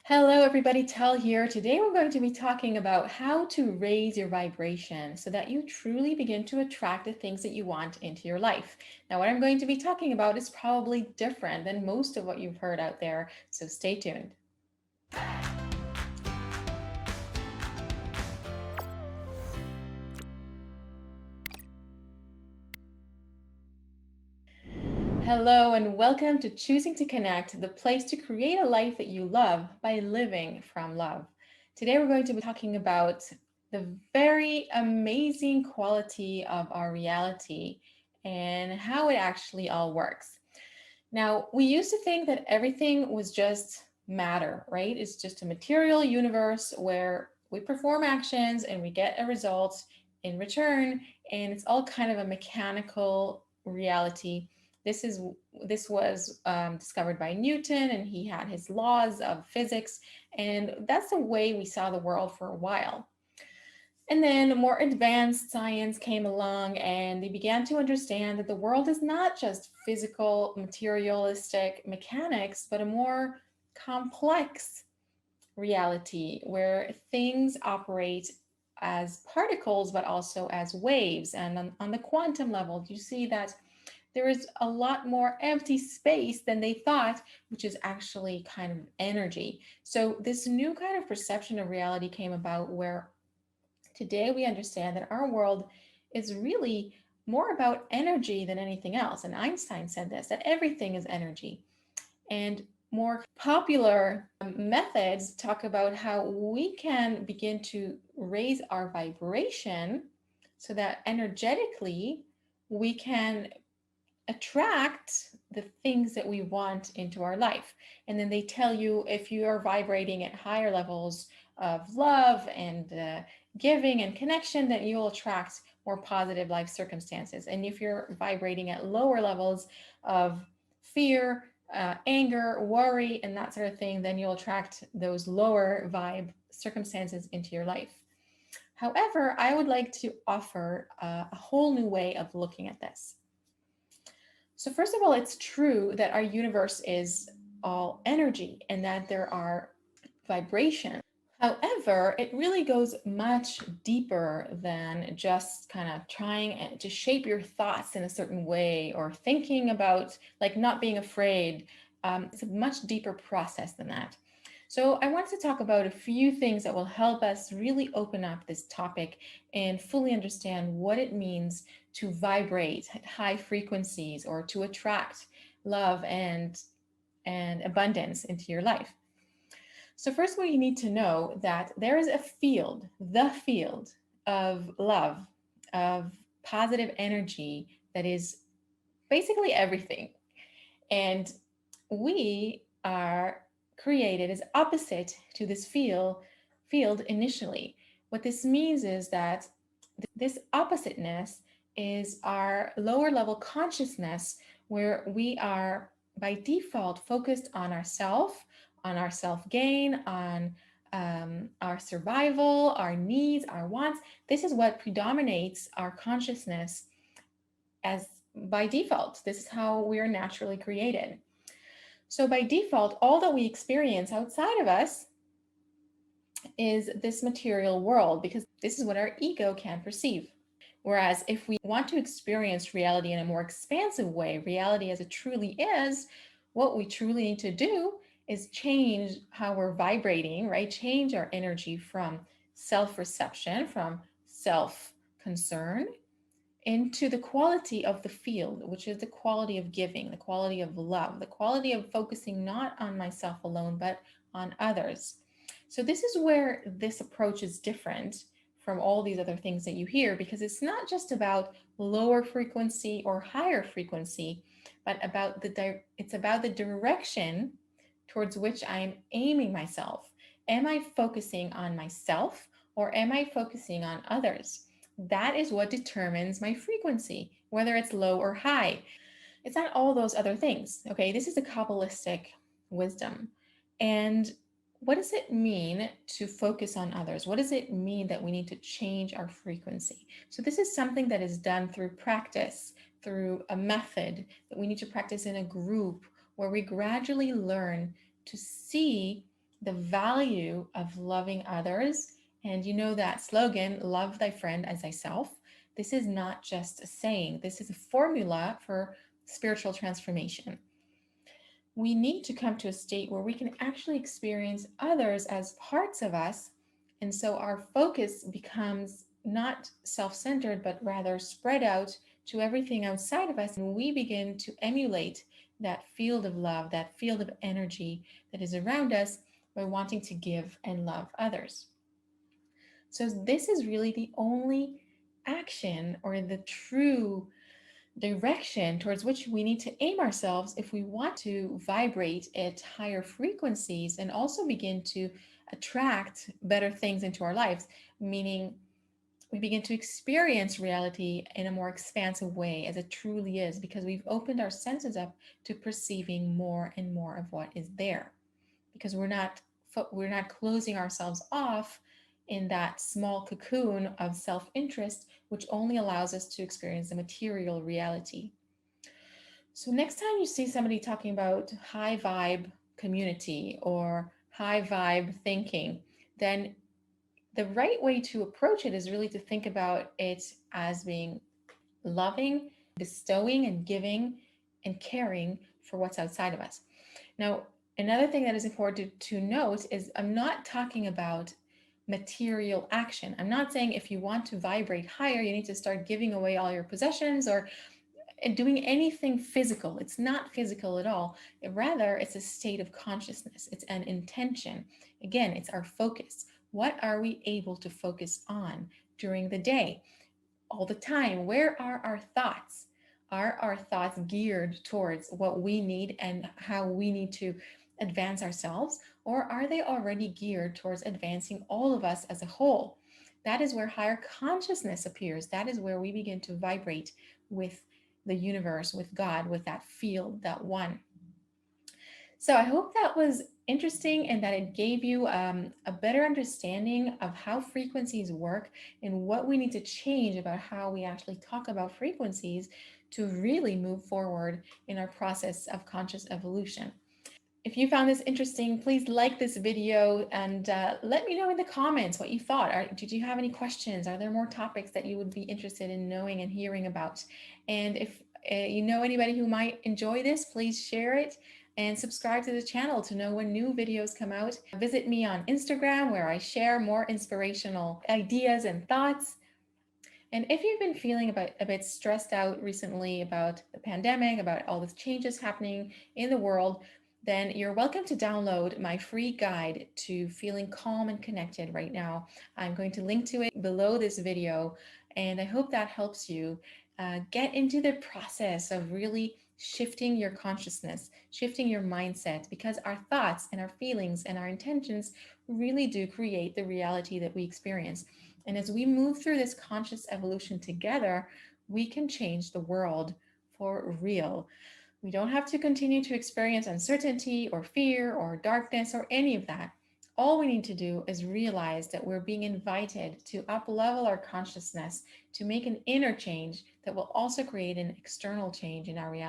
Hello, everybody. Tel here. Today, we're going to be talking about how to raise your vibration so that you truly begin to attract the things that you want into your life. Now, what I'm going to be talking about is probably different than most of what you've heard out there, so stay tuned. Hello, and welcome to Choosing to Connect, the place to create a life that you love by living from love. Today, we're going to be talking about the very amazing quality of our reality and how it actually all works. Now, we used to think that everything was just matter, right? It's just a material universe where we perform actions and we get a result in return, and it's all kind of a mechanical reality. This is this was discovered by Newton, and he had his laws of physics, and that's the way we saw the world for a while. And then more advanced science came along and they began to understand that the world is not just physical, materialistic mechanics, but a more complex reality where things operate as particles, but also as waves. And on the quantum level, you see that there is a lot more empty space than they thought, which is actually kind of energy. So this new kind of perception of reality came about where today, we understand that our world is really more about energy than anything else. And Einstein said this, that everything is energy. And more popular methods talk about how we can begin to raise our vibration so that energetically we can attract the things that we want into our life. And then they tell you if you are vibrating at higher levels of love and giving and connection, that you'll attract more positive life circumstances. And if you're vibrating at lower levels of fear, anger, worry, and that sort of thing, then you'll attract those lower vibe circumstances into your life. However, I would like to offer a whole new way of looking at this. So first of all, it's true that our universe is all energy and that there are vibrations. However, it really goes much deeper than just kind of trying to shape your thoughts in a certain way or thinking about like not being afraid. It's a much deeper process than that. So I want to talk about a few things that will help us really open up this topic and fully understand what it means to vibrate at high frequencies or to attract love and abundance into your life. So first, what you need to know that there is a field, the field of love, of positive energy that is basically everything. And we are created as opposite to this field initially. What this means is that this oppositeness is our lower level consciousness where we are by default focused on our self gain, on our survival, our needs, our wants. This is what predominates our consciousness as by default. This is how we are naturally created. So by default, all that we experience outside of us is this material world because this is what our ego can perceive. Whereas if we want to experience reality in a more expansive way, reality as it truly is, what we truly need to do is change how we're vibrating, right? Change our energy from self-reception, from self-concern, into the quality of the field, which is the quality of giving, the quality of love, the quality of focusing not on myself alone, but on others. So this is where this approach is different from all these other things that you hear, because it's not just about lower frequency or higher frequency, but it's about the direction towards which I'm aiming myself. Am I focusing on myself or am I focusing on others? That is what determines my frequency, whether it's low or high. It's not all those other things. Okay, this is a Kabbalistic wisdom. And what does it mean to focus on others? What does it mean that we need to change our frequency? So this is something that is done through practice, through a method that we need to practice in a group where we gradually learn to see the value of loving others. And you know that slogan, love thy friend as thyself. This is not just a saying, this is a formula for spiritual transformation. We need to come to a state where we can actually experience others as parts of us. And so our focus becomes not self centered, but rather spread out to everything outside of us. And we begin to emulate that field of love, that field of energy that is around us by wanting to give and love others. So, this is really the only action or the true direction towards which we need to aim ourselves if we want to vibrate at higher frequencies and also begin to attract better things into our lives, meaning we begin to experience reality in a more expansive way as it truly is because we've opened our senses up to perceiving more and more of what is there because we're not closing ourselves off in that small cocoon of self-interest which only allows us to experience the material reality. So next time you see somebody talking about high vibe community or high vibe thinking, then the right way to approach it is really to think about it as being loving, bestowing and giving and caring for what's outside of us. Now, another thing that is important to note is I'm not talking about material action. I'm not saying if you want to vibrate higher, you need to start giving away all your possessions or doing anything physical. It's not physical at all. Rather, it's a state of consciousness, it's an intention. Again, it's our focus. What are we able to focus on during the day? All the time. Where are our thoughts? Are our thoughts geared towards what we need and how we need to advance ourselves? Or are they already geared towards advancing all of us as a whole? That is where higher consciousness appears. That is where we begin to vibrate with the universe, with God, with that field, that one. So I hope that was interesting and that it gave you a better understanding of how frequencies work and what we need to change about how we actually talk about frequencies to really move forward in our process of conscious evolution. If you found this interesting, please like this video and let me know in the comments what you thought. Did you have any questions? Are there more topics that you would be interested in knowing and hearing about? And if you know anybody who might enjoy this, please share it and subscribe to the channel to know when new videos come out. Visit me on Instagram where I share more inspirational ideas and thoughts. And if you've been feeling a bit stressed out recently about the pandemic, about all the changes happening in the world, then you're welcome to download my free guide to feeling calm and connected right now. I'm going to link to it below this video, and I hope that helps you get into the process of really shifting your consciousness, shifting your mindset, because our thoughts and our feelings and our intentions really do create the reality that we experience. And as we move through this conscious evolution together, we can change the world for real. We don't have to continue to experience uncertainty or fear or darkness or any of that. All we need to do is realize that we're being invited to up level our consciousness to make an inner change that will also create an external change in our reality.